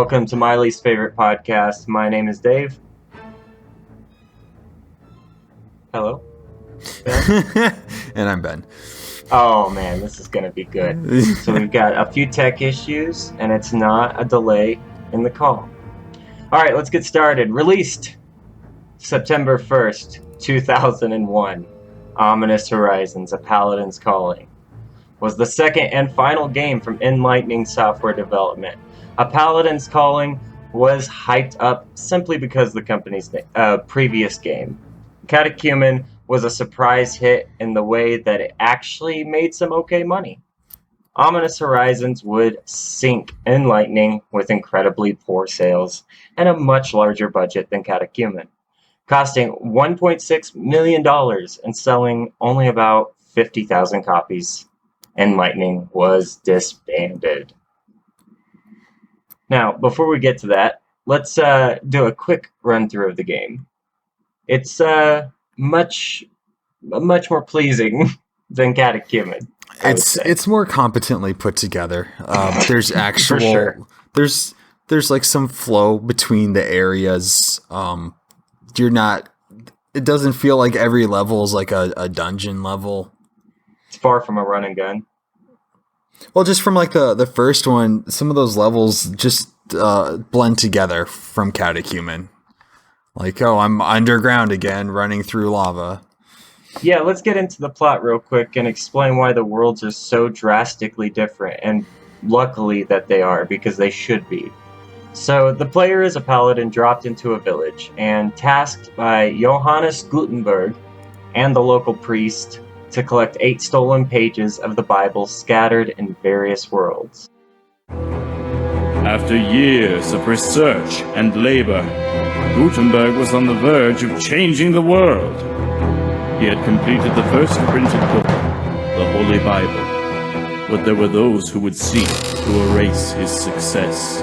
Welcome to my least favorite podcast. My name is Dave. Hello? Ben? And I'm Ben. Oh man, this is going to be good. So we've got a few tech issues, and it's not a delay in the call. All right, let's get started. Released September 1st, 2001, Ominous Horizons, A Paladin's Calling, was the second and final game from Enlightening Software Development. A Paladin's Calling was hyped up simply because the company's previous game. Catechumen was a surprise hit in the way that it actually made some okay money. Ominous Horizons would sink Enlightening with incredibly poor sales and a much larger budget than Catechumen, costing $1.6 million and selling only about 50,000 copies. Enlightening was disbanded. Now, before we get to that, let's do a quick run-through of the game. It's much more pleasing than Catechumen. It's more competently put together. There's actual For sure. There's like some flow between the areas. It doesn't feel like every level is like a dungeon level. It's far from a run and gun. Well, just from like the first one, some of those levels just blend together from Catechumen. Like, oh, I'm underground again, running through lava. Yeah, let's get into the plot real quick and explain why the worlds are so drastically different, and luckily that they are, because they should be. So, the player is a paladin dropped into a village, and tasked by Johannes Gutenberg and the local priest to collect 8 stolen pages of the Bible scattered in various worlds. After years of research and labor, Gutenberg was on the verge of changing the world. He had completed the first printed book, the Holy Bible, but there were those who would seek to erase his success.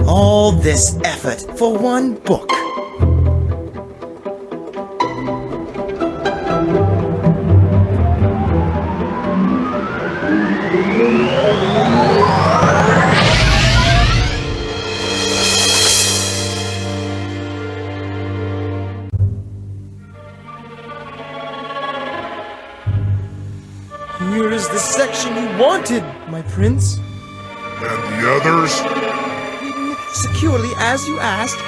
All this effort for one book. Here is the section you wanted, my prince. And the others? Securely as you asked.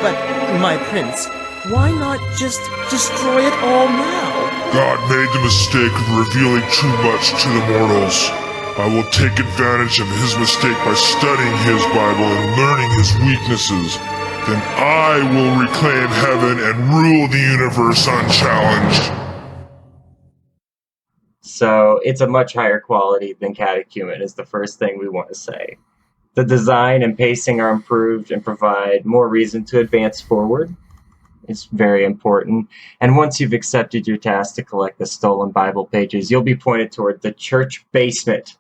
But, my prince, why not just destroy it all now? God made the mistake of revealing too much to the mortals. I will take advantage of his mistake by studying his Bible and learning his weaknesses. Then I will reclaim heaven and rule the universe unchallenged. So, it's a much higher quality than Catechumen is the first thing we want to say. The design and pacing are improved and provide more reason to advance forward. It's very important. And once you've accepted your task to collect the stolen Bible pages, you'll be pointed toward the church basement,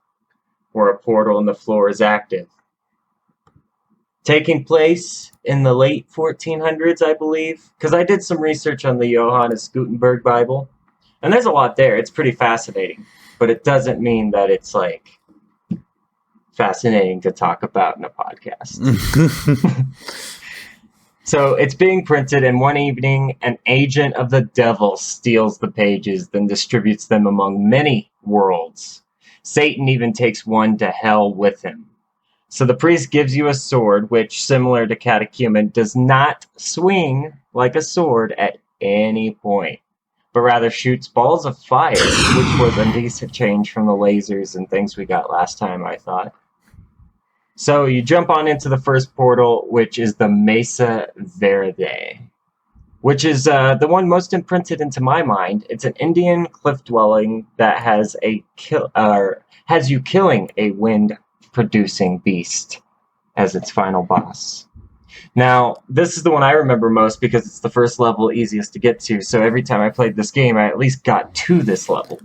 where a portal in the floor is active. Taking place in the late 1400s, I believe, because I did some research on the Johannes Gutenberg Bible, and there's a lot there. It's pretty fascinating, but it doesn't mean that it's like fascinating to talk about in a podcast. So it's being printed, and one evening, an agent of the devil steals the pages, then distributes them among many worlds. Satan even takes one to hell with him. So the priest gives you a sword, which, similar to Catechumen, does not swing like a sword at any point, but rather shoots balls of fire, which was a decent change from the lasers and things we got last time, I thought. So you jump on into the first portal, which is the Mesa Verde, which is the one most imprinted into my mind. It's an Indian cliff dwelling that has you killing a wind-producing beast as its final boss. Now, this is the one I remember most because it's the first level easiest to get to, so every time I played this game, I at least got to this level.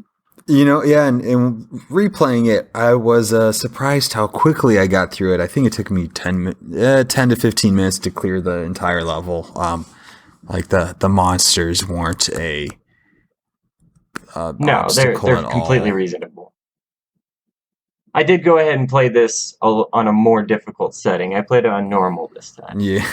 Yeah, and replaying it, I was surprised how quickly I got through it. I think it took me 10 to 15 minutes to clear the entire level. Like the monsters weren't a No, obstacle they're at completely all. reasonable. I did go ahead and play this on a more difficult setting. I played it on normal this time. Yeah.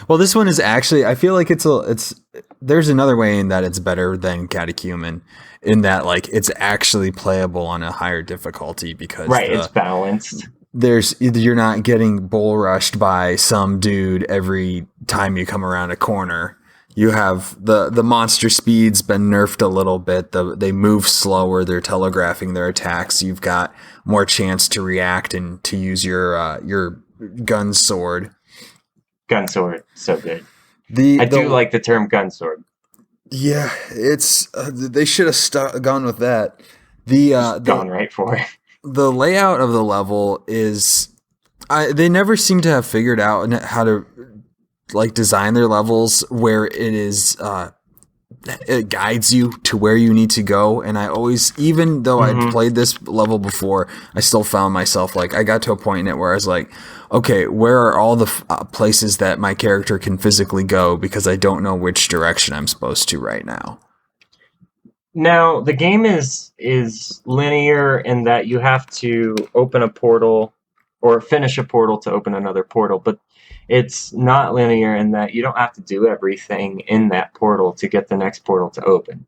Well, this one is actually. I feel like it's. There's another way in that it's better than Catechumen, in that like it's actually playable on a higher difficulty because Right, it's balanced. you're not getting bull rushed by some dude every time you come around a corner. You have the monster speed's been nerfed a little bit. They move slower. They're telegraphing their attacks. You've got more chance to react and to use your gun sword. Gun sword, so good. I do like the term gun sword. Yeah, it's they should have gone with that. Gone right for it. The layout of the level is they never seem to have figured out how to like design their levels where it guides you to where you need to go. And I always, even though I'd played this level before, I still found myself like, I got to a point in it where I was like, okay, where are all the places that my character can physically go? Because I don't know which direction I'm supposed to right now. Now, the game is linear in that you have to open a portal or finish a portal to open another portal, but it's not linear in that you don't have to do everything in that portal to get the next portal to open.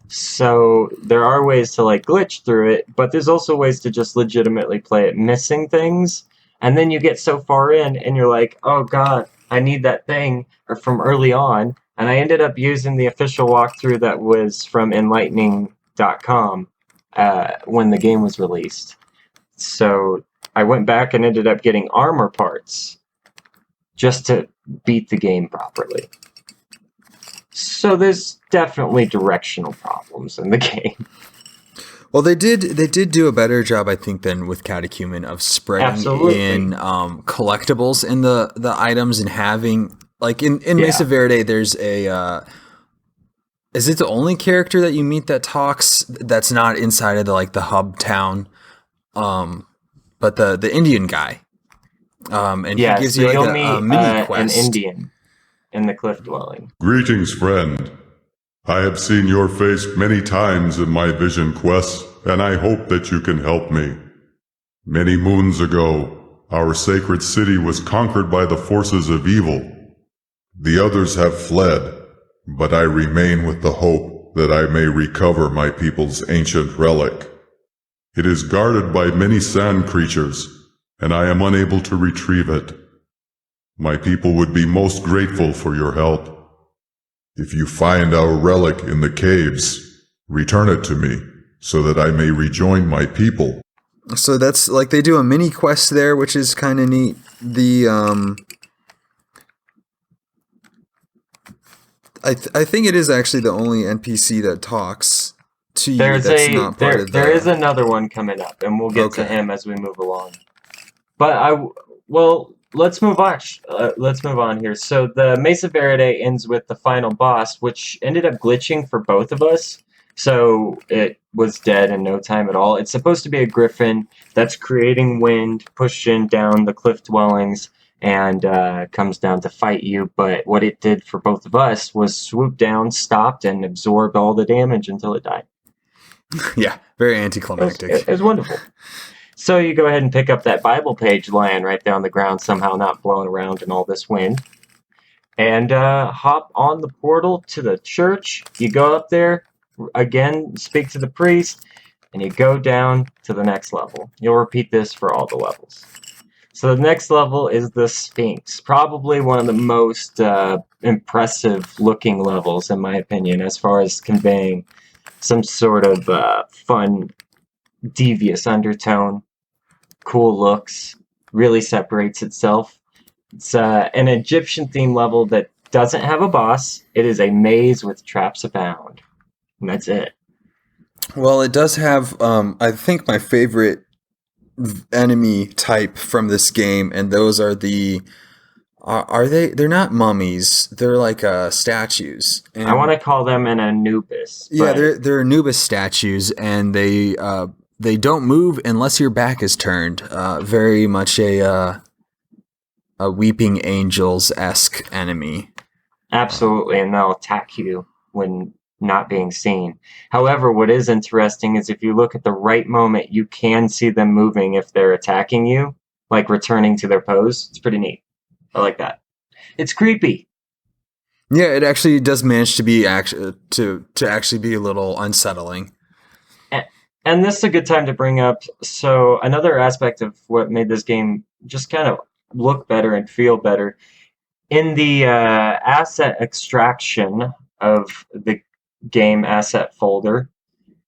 So there are ways to like glitch through it, but there's also ways to just legitimately play it missing things. And then you get so far in and you're like, oh God, I need that thing or from early on. And I ended up using the official walkthrough that was from enlightening.com when the game was released. So I went back and ended up getting armor parts just to beat the game properly. So there's definitely directional problems in the game. Well, they did do a better job, I think, than with Catechumen of spreading in collectibles in the items and having like in Mesa Verde, there's a is it the only character that you meet that talks that's not inside of the hub town, but the Indian guy. And he gives you like a mini quest. An Indian in the cliff dwelling. Greetings, friend. I have seen your face many times in my vision quests, and I hope that you can help me. Many moons ago, our sacred city was conquered by the forces of evil. The others have fled, but I remain with the hope that I may recover my people's ancient relic. It is guarded by many sand creatures, and I am unable to retrieve it. My people would be most grateful for your help. If you find our relic in the caves, return it to me, so that I may rejoin my people. So that's like they do a mini quest there, which is kind of neat. I think it is actually the only NPC that talks to you. There is another one coming up, and we'll get to him as we move along. But let's move on. Let's move on here. So the Mesa Verde ends with the final boss, which ended up glitching for both of us. So it was dead in no time at all. It's supposed to be a griffin that's creating wind, pushing down the cliff dwellings, and comes down to fight you. But what it did for both of us was swoop down, stopped, and absorbed all the damage until it died. Yeah, very anticlimactic. It was wonderful. So you go ahead and pick up that Bible page lying right there on the ground, somehow not blowing around in all this wind. And hop on the portal to the church. You go up there, again, speak to the priest, and you go down to the next level. You'll repeat this for all the levels. So the next level is the Sphinx. Probably one of the most impressive looking levels, in my opinion, as far as conveying some sort of fun, devious undertone, cool looks, really separates itself. It's an Egyptian theme level that doesn't have a boss. It is a maze with traps abound. And that's it. Well, it does have, I think, my favorite enemy type from this game, and those are the Are they? They're not mummies. They're like statues. And, I want to call them an Anubis. Yeah, but they're Anubis statues, and they don't move unless your back is turned. Very much a weeping angels esque enemy. absolutely, and they'll attack you when not being seen. However, what is interesting is if you look at the right moment, you can see them moving if they're attacking you, like returning to their pose. It's pretty neat. I like that. It's creepy. Yeah, it actually does manage to be to actually be a little unsettling. And this is a good time to bring up. So another aspect of what made this game just kind of look better and feel better in the asset extraction of the game asset folder.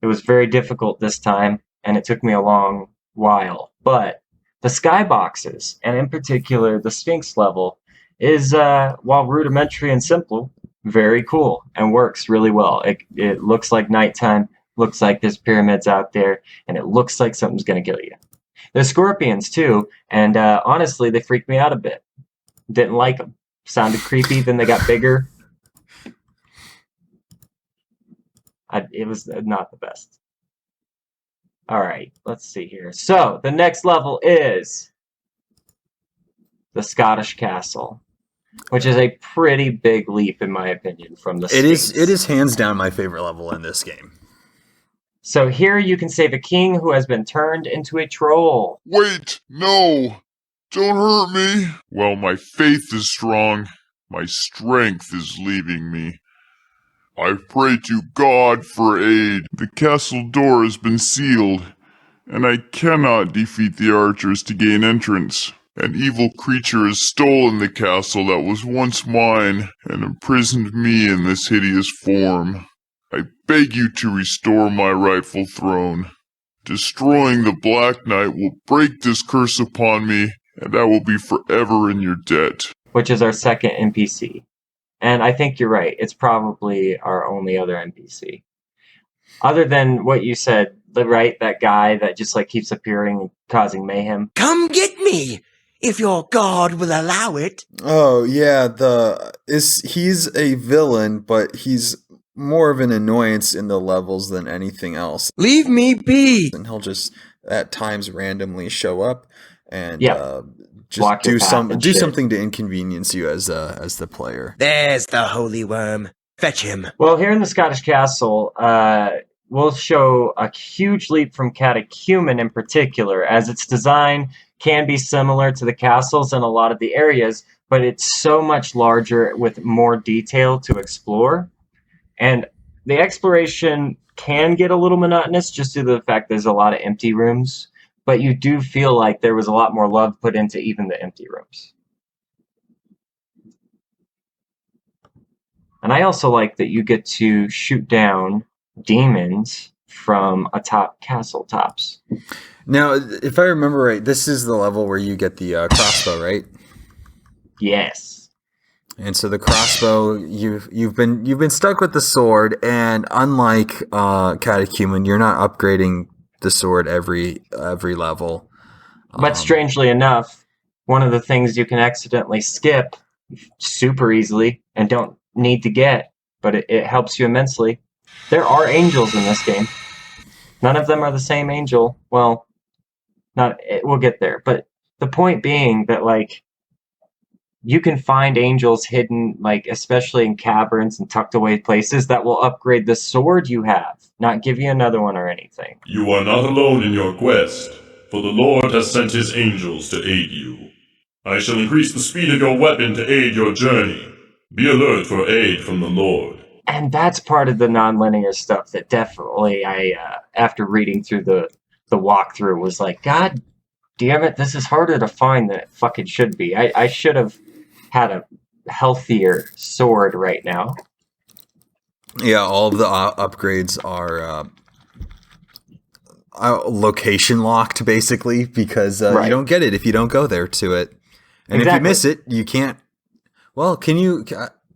It was very difficult this time, and it took me a long while. But the skyboxes, and in particular the Sphinx level, is while rudimentary and simple, very cool and works really well. It looks like nighttime. Looks like there's pyramids out there, and it looks like something's going to kill you. There's scorpions, too, and honestly, they freaked me out a bit. Didn't like them. Sounded creepy, then they got bigger. It was not the best. All right, let's see here. So, the next level is the Scottish Castle, which is a pretty big leap, in my opinion, from the Sphinx. It is hands down my favorite level in this game. So here you can save a king who has been turned into a troll. Wait, no! Don't hurt me! Well, my faith is strong. My strength is leaving me. I pray to God for aid. The castle door has been sealed, and I cannot defeat the archers to gain entrance. An evil creature has stolen the castle that was once mine and imprisoned me in this hideous form. I beg you to restore my rightful throne. Destroying the Black Knight will break this curse upon me, and I will be forever in your debt. Which is our second NPC. And I think you're right. It's probably our only other NPC. Other than what you said, right? That guy that just like keeps appearing and causing mayhem. Come get me, if your god will allow it. Oh yeah, he's a villain, but he's more of an annoyance in the levels than anything else. Leave me be. And he'll just at times randomly show up and just Block your path do shit. something to inconvenience you as the player. There's the holy worm. Fetch him. Well, here in the Scottish Castle, we'll show a huge leap from Catechumen in particular, as its design can be similar to the castles in a lot of the areas, but it's so much larger with more detail to explore. And the exploration can get a little monotonous just due to the fact there's a lot of empty rooms, but you do feel like there was a lot more love put into even the empty rooms. And I also like that you get to shoot down demons from atop castle tops. Now, if I remember right, this is the level where you get the crossbow, right? Yes. And so the crossbow, you've been stuck with the sword, and unlike Catechumen, you're not upgrading the sword every level. But strangely enough, one of the things you can accidentally skip super easily and don't need to get, but it helps you immensely. There are angels in this game. None of them are the same angel. Well, we'll get there. But the point being that, like, you can find angels hidden, like, especially in caverns and tucked away places that will upgrade the sword you have, not give you another one or anything. You are not alone in your quest, for the Lord has sent his angels to aid you. I shall increase the speed of your weapon to aid your journey. Be alert for aid from the Lord. And that's part of the non-linear stuff that definitely after reading through the walkthrough, was like, God damn it, this is harder to find than it fucking should be. I should have had a healthier sword right now. Yeah, all of the upgrades are location locked, basically, because Right. you don't get it if you don't go there to it. And if you Exactly. miss it, you can't. Well, can you?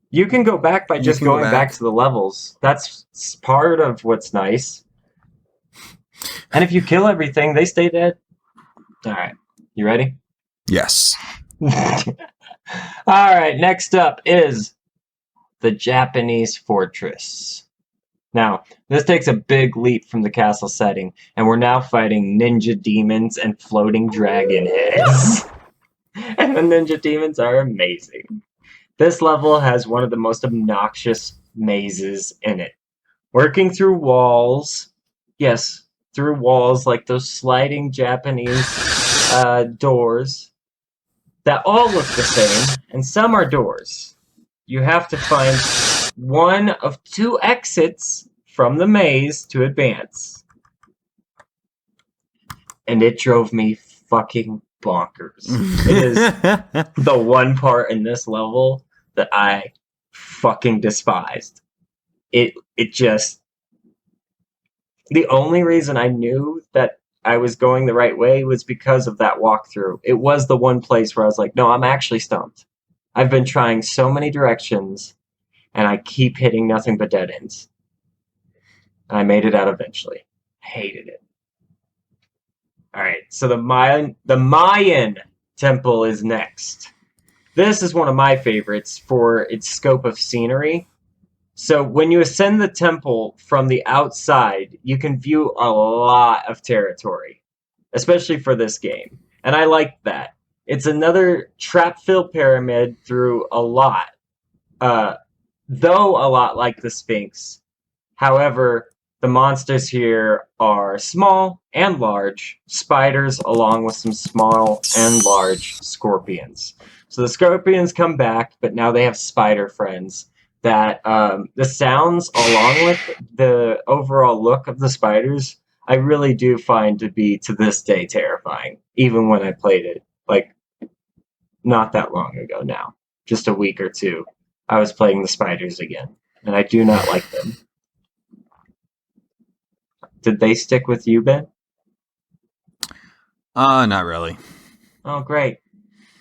You can go back by just can go going back. back to the levels. That's part of what's nice. And if you kill everything, they stay dead. All right. You ready? Yes. All right, next up is the Japanese fortress. Now, this takes a big leap from the castle setting, and we're now fighting ninja demons and floating dragon heads. And the ninja demons are amazing. This level has one of the most obnoxious mazes in it. Working through walls, yes, through walls like those sliding Japanese doors that all look the same, and some are doors. You have to find one of two exits from the maze to advance. And it drove me fucking bonkers. It is the one part in this level that I fucking despised. It just... The only reason I knew that I was going the right way was because of that walkthrough. It was the one place where I was like, no, I'm actually stumped. I've been trying so many directions, and I keep hitting nothing but dead ends. And I made it out eventually. Hated it. Alright, so the Mayan temple is next. This is one of my favorites for its scope of scenery. So when you ascend the temple from the outside, you can view a lot of territory, especially for this game. And I like that. It's another trap-filled pyramid through a lot. Though a lot like the Sphinx. However, the monsters here are small and large spiders, along with some small and large scorpions. So the scorpions come back, but now they have spider friends. That the sounds, along with the overall look of the spiders, I really do find to be, to this day, terrifying. Even when I played it, like, not that long ago now. Just a week or two, I was playing the spiders again. And I do not like them. Did they stick with you, Ben? Not really. Oh, great.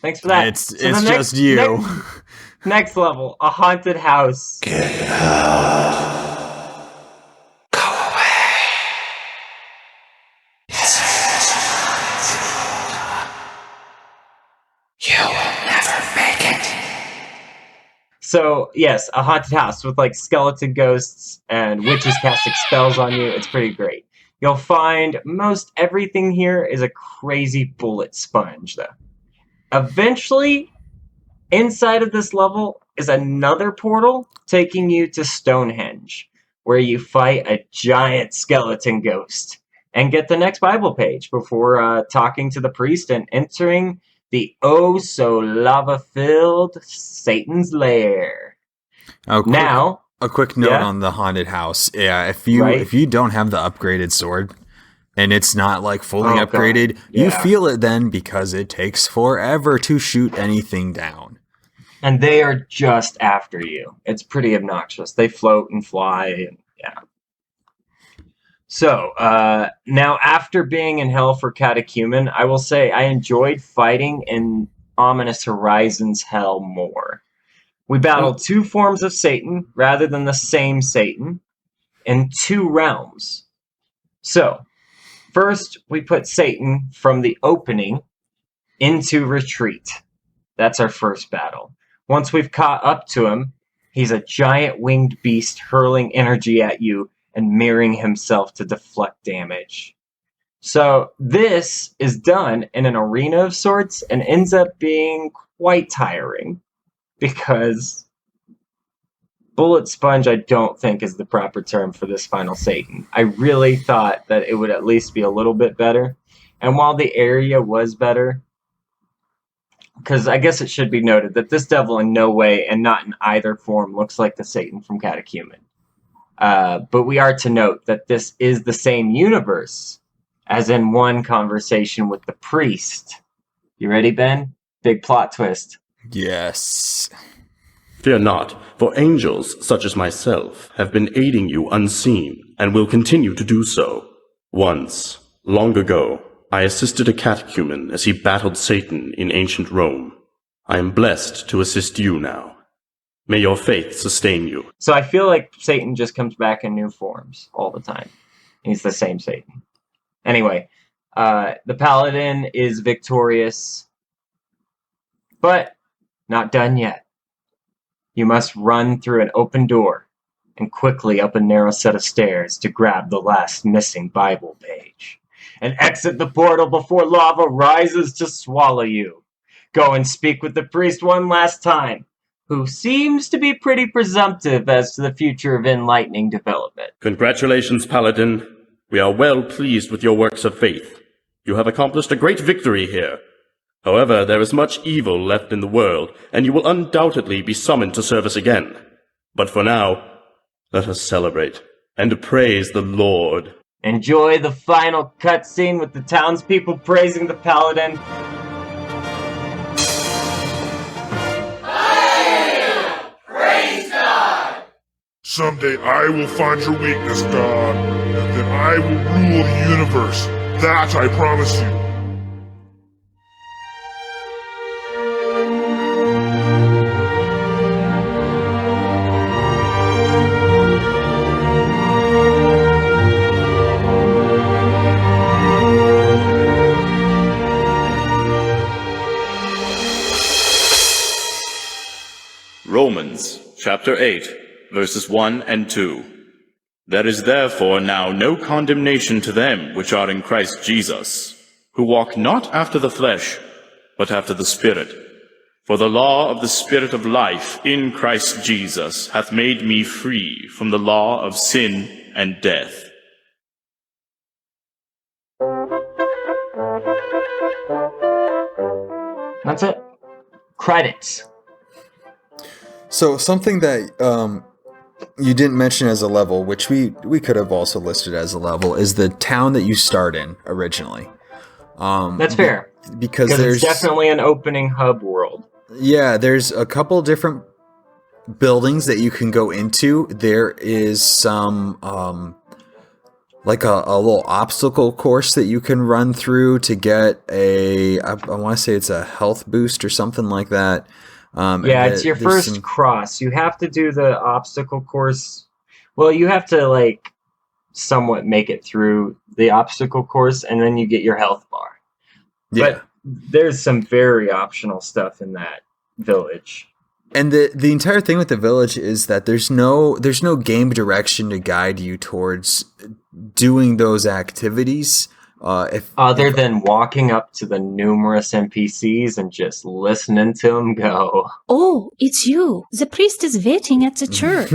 Thanks for that. It's just you. Next level, a haunted house. Get out. Go away. You will never make it. So, yes, a haunted house with, like, skeleton ghosts and witches casting spells on you. It's pretty great. You'll find most everything here is a crazy bullet sponge, though. Eventually, inside of this level is another portal taking you to Stonehenge, where you fight a giant skeleton ghost and get the next Bible page before talking to the priest and entering the oh-so-lava-filled Satan's lair. Now, a quick note on the haunted house. Yeah, if you don't have the upgraded sword, and it's not like fully upgraded, you feel it then because it takes forever to shoot anything down. And they are just after you. It's pretty obnoxious. They float and fly, and yeah. So, now after being in hell for Catechumen, I will say I enjoyed fighting in Ominous Horizons hell more. We battled two forms of Satan, rather than the same Satan, in two realms. So, first, we put Satan from the opening into retreat. That's our first battle. Once we've caught up to him, he's a giant winged beast hurling energy at you and mirroring himself to deflect damage. So this is done in an arena of sorts and ends up being quite tiring because bullet sponge I don't think is the proper term for this final Satan. I really thought that it would at least be a little bit better. And while the area was better, because I guess it should be noted that this devil in no way and not in either form looks like the Satan from Catechumen. But we are to note that this is the same universe as in one conversation with the priest. You ready, Ben? Big plot twist. Yes. Fear not, for angels such as myself have been aiding you unseen and will continue to do so. Once, long ago, I assisted a catechumen as he battled Satan in ancient Rome. I am blessed to assist you now. May your faith sustain you. So I feel like Satan just comes back in new forms all the time. He's the same Satan. Anyway, the Paladin is victorious. But not done yet. You must run through an open door and quickly up a narrow set of stairs to grab the last missing Bible page. And exit the portal before lava rises to swallow you. Go and speak with the priest one last time, who seems to be pretty presumptive as to the future of enlightening development. Congratulations, Paladin. We are well pleased with your works of faith. You have accomplished a great victory here. However, there is much evil left in the world, and you will undoubtedly be summoned to service again. But for now, let us celebrate and praise the Lord. Enjoy the final cutscene with the townspeople praising the Paladin. Someday I will find your weakness, God, and then I will rule the universe. That I promise you. Romans, chapter 8, verses 1 and 2. There is therefore now no condemnation to them which are in Christ Jesus, who walk not after the flesh, but after the Spirit. For the law of the Spirit of life in Christ Jesus hath made me free from the law of sin and death. That's it. Credits. So something that you didn't mention as a level, which we could have also listed as a level, is the town that you start in originally. That's fair. Because it's definitely an opening hub world. Yeah, there's a couple different buildings that you can go into. There is some like a little obstacle course that you can run through to get I want to say it's a health boost or something like that. Yeah, it's your first cross. You have to do the obstacle course. Well, you have to like somewhat make it through the obstacle course, and then you get your health bar. Yeah. But there's some very optional stuff in that village. And the entire thing with the village is that there's no game direction to guide you towards doing those activities. Other than walking up to the numerous NPCs and just listening to them go. Oh, it's you. The priest is waiting at the church.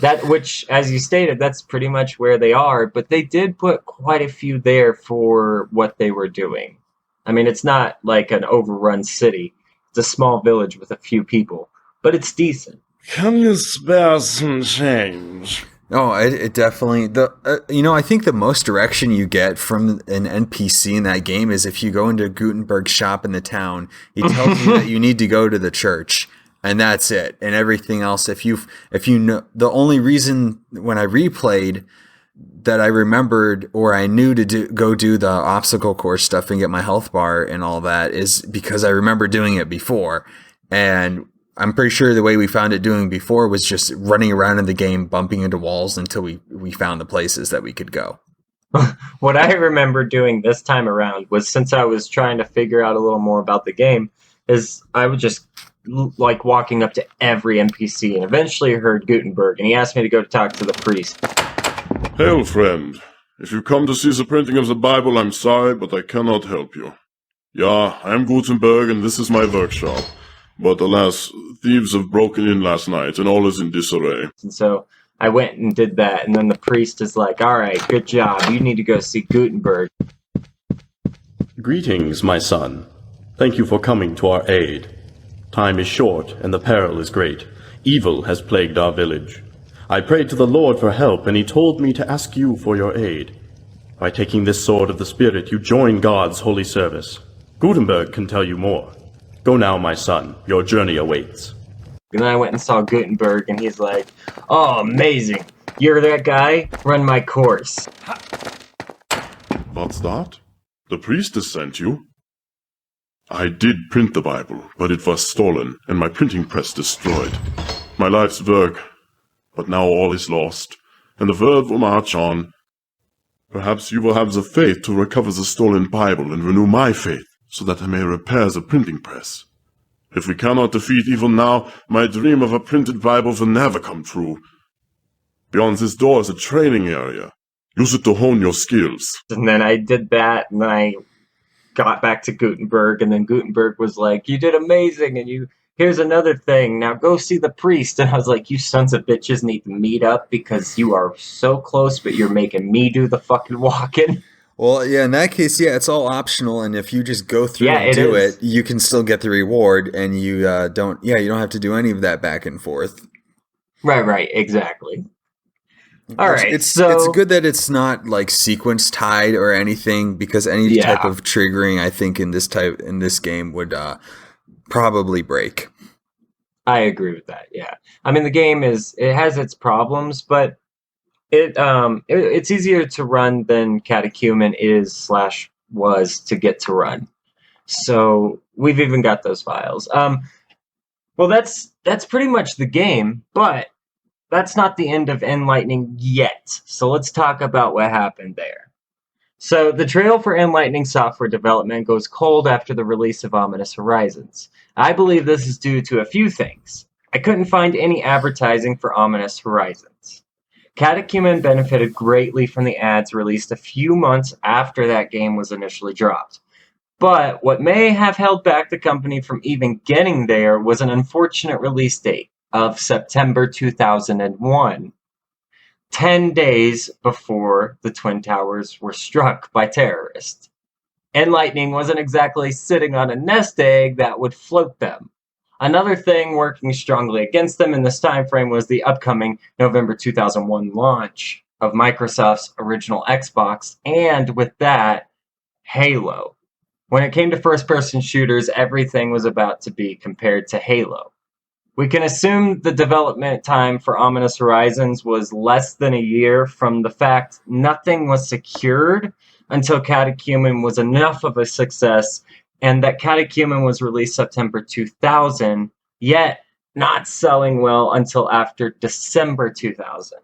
That, which, as you stated, that's pretty much where they are, but they did put quite a few there for what they were doing. I mean, it's not like an overrun city. It's a small village with a few people, but it's decent. Can you spare some change? Oh, it definitely I think the most direction you get from an NPC in that game is if you go into Gutenberg's shop in the town, he tells you that you need to go to the church, and that's it. And everything else, if you know, the only reason when I replayed that I remembered or I knew to go do the obstacle course stuff and get my health bar and all that is because I remember doing it before. And I'm pretty sure the way we found it doing before was just running around in the game, bumping into walls until we found the places that we could go. What I remember doing this time around was, since I was trying to figure out a little more about the game, is I would just like walking up to every NPC, and eventually heard Gutenberg, and he asked me to go talk to the priest. Hail, friend. If you come to see the printing of the Bible, I'm sorry, but I cannot help you. Yeah, I am Gutenberg, and this is my workshop. But alas, thieves have broken in last night, and all is in disarray. And so I went and did that, and then the priest is like, all right, good job, you need to go see Gutenberg. Greetings, my son. Thank you for coming to our aid. Time is short, and the peril is great. Evil has plagued our village. I prayed to the Lord for help, and he told me to ask you for your aid. By taking this sword of the Spirit, you join God's holy service. Gutenberg can tell you more. Go now, my son. Your journey awaits. And then I went and saw Gutenberg, and he's like, oh, amazing. You're that guy? Run my course. What's that? The priestess sent you? I did print the Bible, but it was stolen, and my printing press destroyed. My life's work, but now all is lost, and the world will march on. Perhaps you will have the faith to recover the stolen Bible and renew my faith, so that I may repair the printing press. If we cannot defeat evil now, my dream of a printed Bible will never come true. Beyond this door is a training area. Use it to hone your skills. And then I did that, and then I got back to Gutenberg, and then Gutenberg was like, "You did amazing, and here's another thing. Now go see the priest." And I was like, "You sons of bitches need to meet up because you are so close, but you're making me do the fucking walking." Well, yeah, in that case, yeah, it's all optional, and if you just go through Yeah, and it do is. it, you can still get the reward, and you don't have to do any of that back and forth. Right, exactly. All right, It's so good that it's not like sequence tied or anything, because any type Yeah. of triggering, I think, in this game would probably break. I agree with that. Yeah, I mean the game it has its problems, but it's easier to run than Catechumen was to get to run. So we've even got those files. Well, that's pretty much the game, but that's not the end of Enlightening yet. So let's talk about what happened there. So the trail for Enlightening software development goes cold after the release of Ominous Horizons. I believe this is due to a few things. I couldn't find any advertising for Ominous Horizons. Catechumen benefited greatly from the ads released a few months after that game was initially dropped. But what may have held back the company from even getting there was an unfortunate release date of September 2001, 10 days before the Twin Towers were struck by terrorists. Enlightening wasn't exactly sitting on a nest egg that would float them. Another thing working strongly against them in this time frame was the upcoming November 2001 launch of Microsoft's original Xbox, and with that, Halo. When it came to first-person shooters, everything was about to be compared to Halo. We can assume the development time for Ominous Horizons was less than a year from the fact nothing was secured until Catechumen was enough of a success, and that Catechumen was released September 2000, yet not selling well until after December 2000.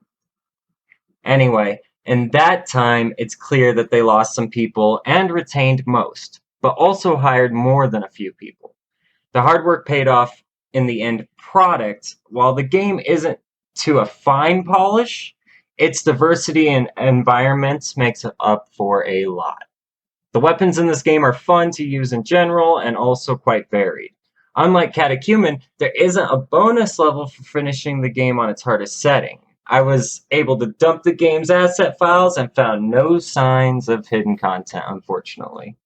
Anyway, in that time, it's clear that they lost some people and retained most, but also hired more than a few people. The hard work paid off in the end product. While the game isn't to a fine polish, its diversity in environments makes it up for a lot. The weapons in this game are fun to use in general and also quite varied. Unlike Catechumen, there isn't a bonus level for finishing the game on its hardest setting. I was able to dump the game's asset files and found no signs of hidden content, unfortunately.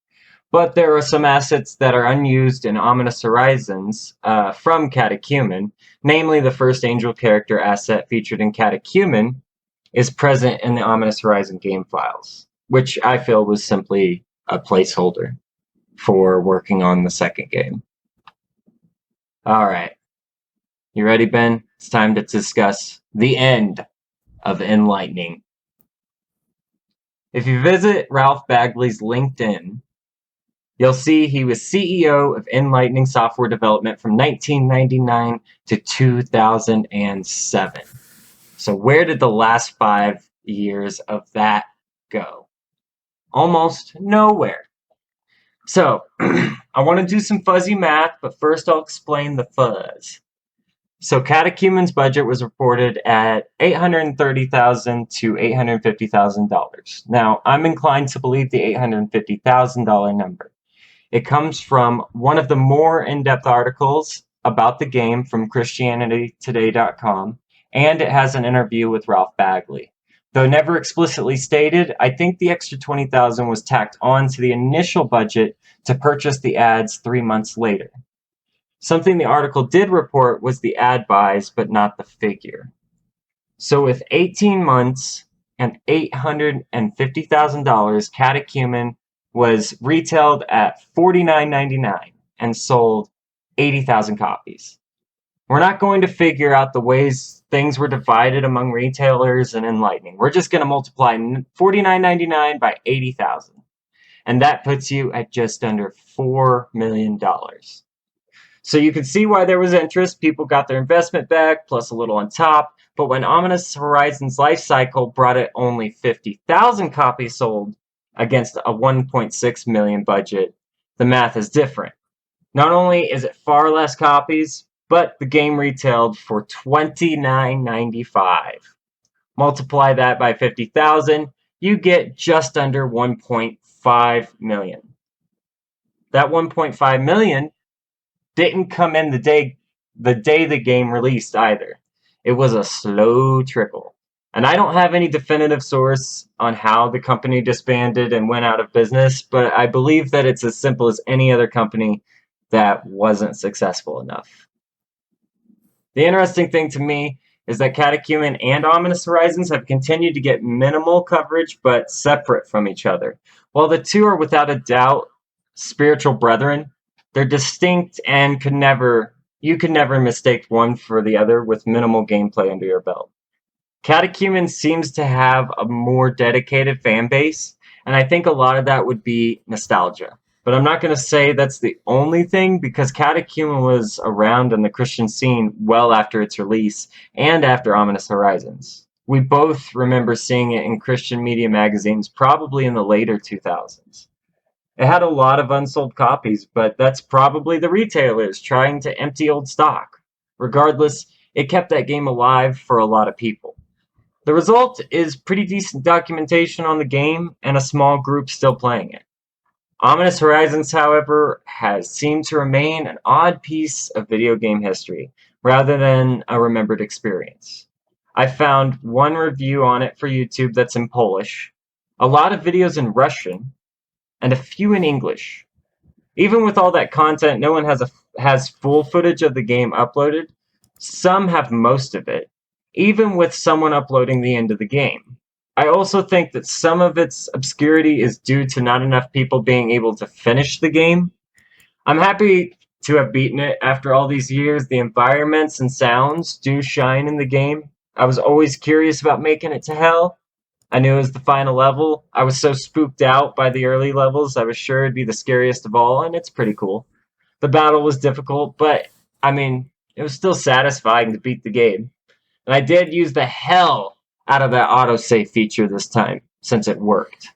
But there are some assets that are unused in Ominous Horizons from Catechumen, namely the first Angel character asset featured in Catechumen is present in the Ominous Horizon game files, which I feel was simply a placeholder for working on the second game. All right. You ready, Ben? It's time to discuss the end of Enlightening. If you visit Ralph Bagley's LinkedIn, you'll see he was CEO of Enlightening Software Development from 1999 to 2007. So where did the last 5 years of that go? Almost nowhere. So I want to do some fuzzy math, but first I'll explain the fuzz. So Catechumen's budget was reported at $830,000 to $850,000. Now, I'm inclined to believe the $850,000 number. It comes from one of the more in-depth articles about the game from ChristianityToday.com, and it has an interview with Ralph Bagley. Though never explicitly stated, I think the extra $20,000 was tacked on to the initial budget to purchase the ads 3 months later. Something the article did report was the ad buys, but not the figure. So with 18 months and $850,000, Catechumen was retailed at $49.99 and sold 80,000 copies. We're not going to figure out the ways things were divided among retailers and Enlightening. We're just going to multiply $49.99 by 80,000. And that puts you at just under $4 million. So you can see why there was interest. People got their investment back, plus a little on top. But when Ominous Horizons life cycle brought it only 50,000 copies sold against a 1.6 million budget, the math is different. Not only is it far less copies, but the game retailed for $29.95. Multiply that by 50,000, you get just under 1.5 million. That 1.5 million didn't come in the day the game released either. It was a slow trickle. And I don't have any definitive source on how the company disbanded and went out of business, but I believe that it's as simple as any other company that wasn't successful enough. The interesting thing to me is that Catechumen and Ominous Horizons have continued to get minimal coverage but separate from each other. While the two are without a doubt spiritual brethren, they're distinct and you could never mistake one for the other with minimal gameplay under your belt. Catechumen seems to have a more dedicated fan base, and I think a lot of that would be nostalgia. But I'm not going to say that's the only thing, because Catechumen was around in the Christian scene well after its release and after Ominous Horizons. We both remember seeing it in Christian media magazines probably in the later 2000s. It had a lot of unsold copies, but that's probably the retailers trying to empty old stock. Regardless, it kept that game alive for a lot of people. The result is pretty decent documentation on the game and a small group still playing it. Ominous Horizons, however, has seemed to remain an odd piece of video game history, rather than a remembered experience. I found one review on it for YouTube that's in Polish, a lot of videos in Russian, and a few in English. Even with all that content, no one has full footage of the game uploaded. Some have most of it, even with someone uploading the end of the game. I also think that some of its obscurity is due to not enough people being able to finish the game. I'm happy to have beaten it after all these years. The environments and sounds do shine in the game. I was always curious about making it to hell. I knew it was the final level. I was so spooked out by the early levels, I was sure it'd be the scariest of all, and it's pretty cool. The battle was difficult, but, it was still satisfying to beat the game. And I did use the hell out of that autosave feature this time, since it worked.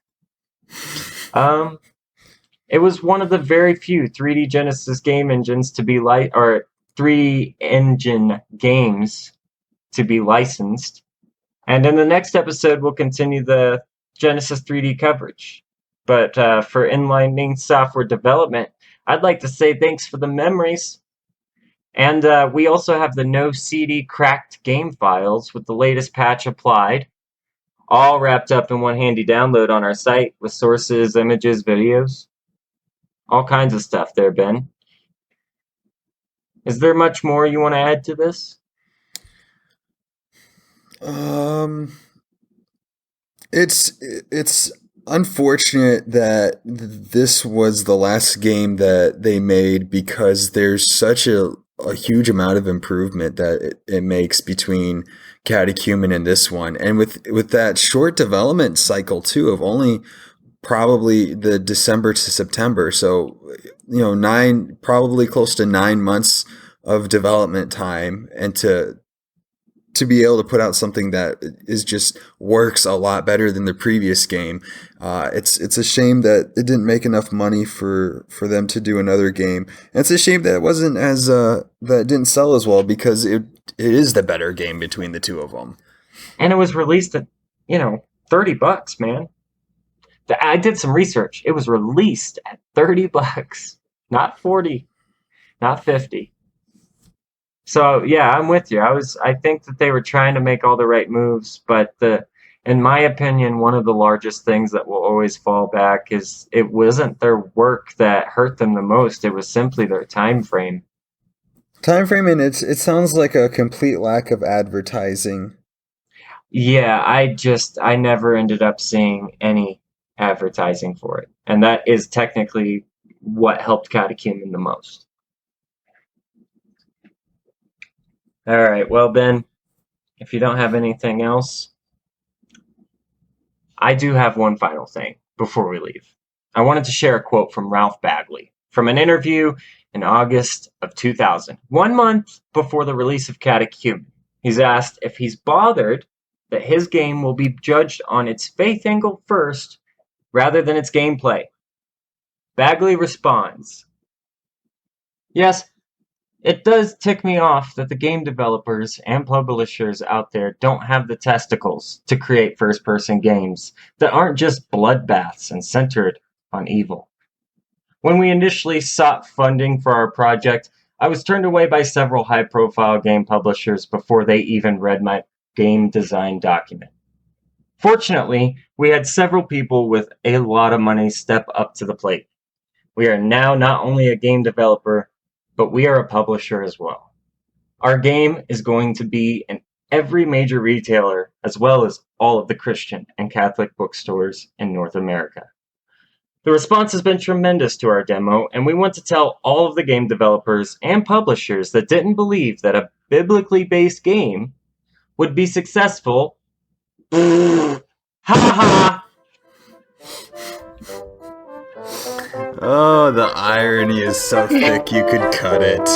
It was one of the very few 3D Genesis game engines to be 3-engine games to be licensed. And in the next episode, we'll continue the Genesis 3D coverage. But for inlining software development, I'd like to say thanks for the memories. And we also have the no CD cracked game files with the latest patch applied, all wrapped up in one handy download on our site with sources, images, videos, all kinds of stuff there, Ben. Is there much more you want to add to this? It's unfortunate that this was the last game that they made, because there's such a huge amount of improvement that it makes between Catechumen and this one, and with that short development cycle too of only probably the December to September, so probably close to 9 months of development time, and to be able to put out something that is just works a lot better than the previous game. It's a shame that it didn't make enough money for them to do another game. And it's a shame that it wasn't that it didn't sell as well, because it is the better game between the two of them. And it was released at, $30, man. I did some research. It was released at $30, not 40, not 50. So yeah, I'm with you. I think that they were trying to make all the right moves, but in my opinion, one of the largest things that will always fall back is it wasn't their work that hurt them the most. It was simply their time frame. And it sounds like a complete lack of advertising. Yeah, I never ended up seeing any advertising for it, and that is technically what helped Catechumen the most. All right, well, Ben, if you don't have anything else, I do have one final thing before we leave. I wanted to share a quote from Ralph Bagley from an interview in August of 2000, 1 month before the release of Catechumen. He's asked if he's bothered that his game will be judged on its faith angle first rather than its gameplay. Bagley responds, Yes, it does tick me off that the game developers and publishers out there don't have the testicles to create first person games that aren't just bloodbaths and centered on evil. When we initially sought funding for our project, I was turned away by several high profile game publishers before they even read my game design document. Fortunately, we had several people with a lot of money step up to the plate. We are now not only a game developer, but we are a publisher as well. Our game is going to be in every major retailer, as well as all of the Christian and Catholic bookstores in North America. The response has been tremendous to our demo, and we want to tell all of the game developers and publishers that didn't believe that a biblically based game would be successful. Ha ha! Oh, the irony is so thick you could cut it.